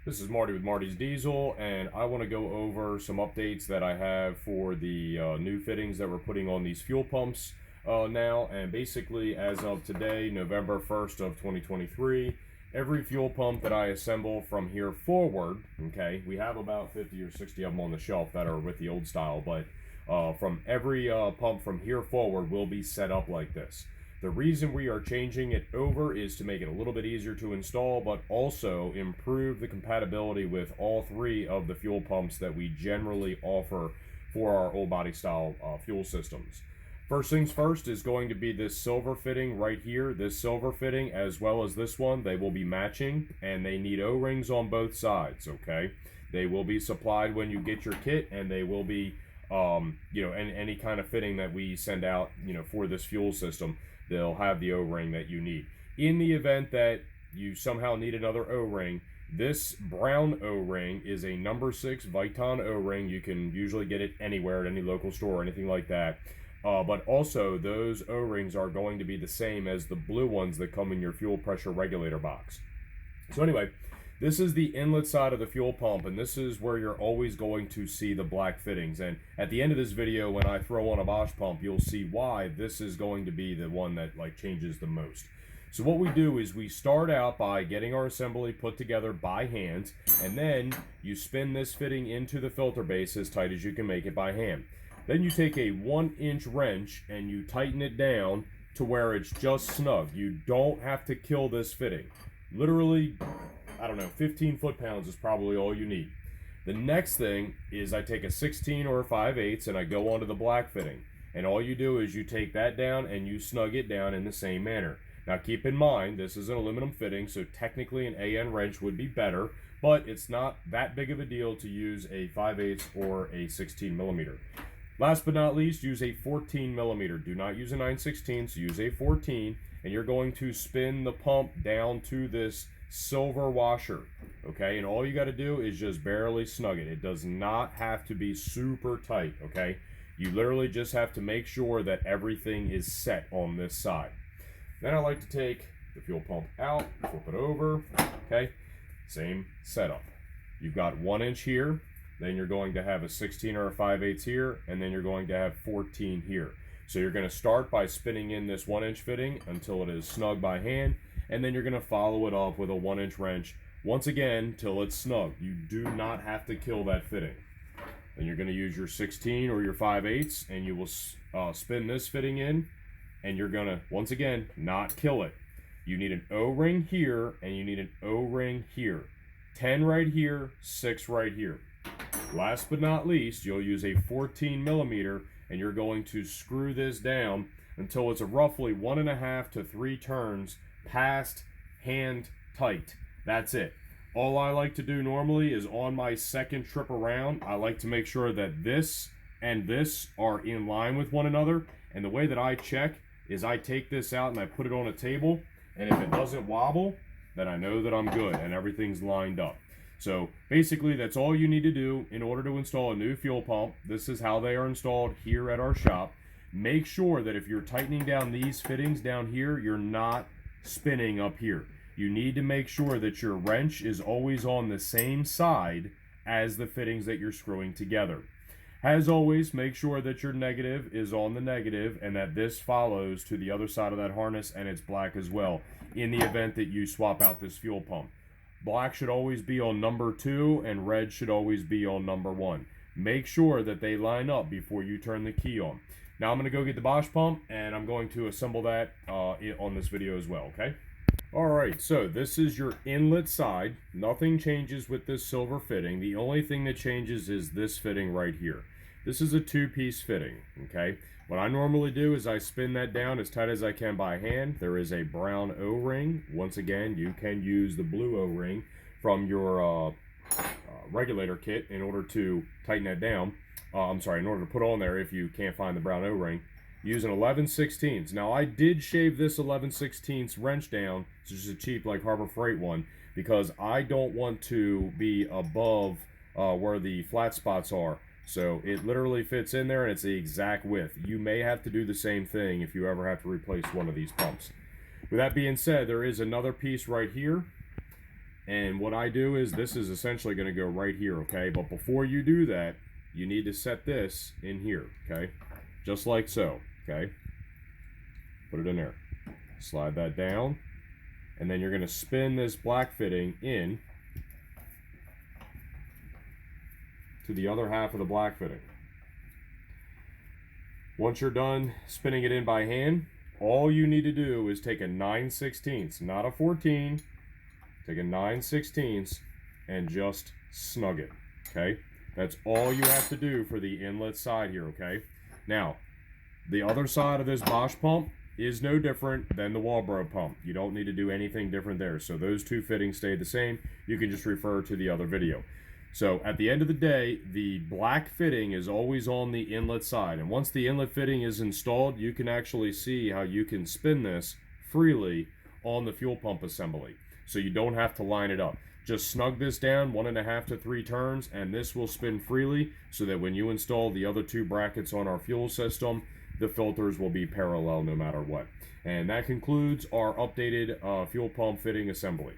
This is Marty with Marty's Diesel, and I want to go over some updates that I have for the new fittings that we're putting on these fuel pumps now. And basically, as of today, November 1st of 2023, every fuel pump that I assemble from here forward, okay, we have about 50 or 60 of them on the shelf that are with the old style, but from every pump from here forward will be set up like this. The reason we are changing it over is to make it a little bit easier to install, but also improve the compatibility with all three of the fuel pumps that we generally offer for our old body style fuel systems. First things first is going to be this silver fitting right here. This silver fitting as well as this one, they will be matching, and they need O-rings on both sides, okay? They will be supplied when you get your kit, and they will be any kind of fitting that we send out, for this fuel system, they'll have the O-ring that you need. In the event that you somehow need another O-ring, this brown O-ring is a number 6 Viton O-ring. You can usually get it anywhere at any local store or anything like that. But also, those O-rings are going to be the same as the blue ones that come in your fuel pressure regulator box. So anyway, this is the inlet side of the fuel pump, and this is where you're always going to see the black fittings. And at the end of this video, when I throw on a Bosch pump, you'll see why this is going to be the one that changes the most. So what we do is we start out by getting our assembly put together by hand, and then you spin this fitting into the filter base as tight as you can make it by hand. Then you take a 1-inch wrench and you tighten it down to where it's just snug. You don't have to kill this fitting. Literally, I don't know, 15 foot-pounds is probably all you need. The next thing is I take a 16 or a 5/8 and I go onto the black fitting. And all you do is you take that down and you snug it down in the same manner. Now keep in mind, this is an aluminum fitting, so technically an AN wrench would be better, but it's not that big of a deal to use a 5/8 or a 16 millimeter. Last but not least, use a 14 millimeter. Do not use a 9/16, use a 14, and you're going to spin the pump down to this silver washer, okay? And all you got to do is just barely snug it. It does not have to be super tight, okay? You literally just have to make sure that everything is set on this side. Then I like to take the fuel pump out, flip it over, okay? Same setup. You've got 1 inch here, then you're going to have a 16 or a 5/8 here, and then you're going to have 14 here. So you're going to start by spinning in this 1-inch fitting until it is snug by hand, and then you're going to follow it up with a 1-inch wrench once again till it's snug. You do not have to kill that fitting. Then you're going to use your 16 or your 5/8, and you will spin this fitting in, and you're going to once again not kill it. You need an O-ring here, and you need an O-ring here. 10 right here, 6 right here. Last but not least, you'll use a 14 millimeter, and you're going to screw this down until it's a roughly 1.5 to 3 turns past hand tight. That's it. All I like to do normally is on my second trip around, I like to make sure that this and this are in line with one another. And the way that I check is I take this out and I put it on a table, and if it doesn't wobble, then I know that I'm good and everything's lined up. So basically, that's all you need to do in order to install a new fuel pump. This is how they are installed here at our shop. Make sure that if you're tightening down these fittings down here, you're not spinning up here. You need to make sure that your wrench is always on the same side as the fittings that you're screwing together. As always, make sure that your negative is on the negative and that this follows to the other side of that harness and it's black as well in the event that you swap out this fuel pump. Black should always be on number 2 and red should always be on number 1. Make sure that they line up before you turn the key on. Now I'm going to go get the Bosch pump and I'm going to assemble that on this video as well, okay? Alright, so this is your inlet side. Nothing changes with this silver fitting. The only thing that changes is this fitting right here. This is a 2-piece fitting, okay? What I normally do is I spin that down as tight as I can by hand. There is a brown O-ring. Once again, you can use the blue O-ring from your regulator kit in order to tighten that down. In order to put on there if you can't find the brown O-ring. Use an 11/16. Now I did shave this 11/16 wrench down. It's just a cheap Harbor Freight one because I don't want to be above where the flat spots are. So it literally fits in there and it's the exact width. You may have to do the same thing if you ever have to replace one of these pumps. With that being said, there is another piece right here And what I do is, this is essentially going to go right here, okay? But before you do that, you need to set this in here, okay? Just like so, okay? Put it in there. Slide that down. And then you're going to spin this black fitting in to the other half of the black fitting. Once you're done spinning it in by hand, all you need to do is take a 9/16, not a 14, take a 9/16 and just snug it, okay? That's all you have to do for the inlet side here, okay? Now, the other side of this Bosch pump is no different than the Walbro pump. You don't need to do anything different there. So those two fittings stay the same. You can just refer to the other video. So at the end of the day, the black fitting is always on the inlet side. And once the inlet fitting is installed, you can actually see how you can spin this freely on the fuel pump assembly. So you don't have to line it up. Just snug this down 1.5 to 3 turns, and this will spin freely so that when you install the other two brackets on our fuel system, the filters will be parallel no matter what. And that concludes our updated fuel pump fitting assembly.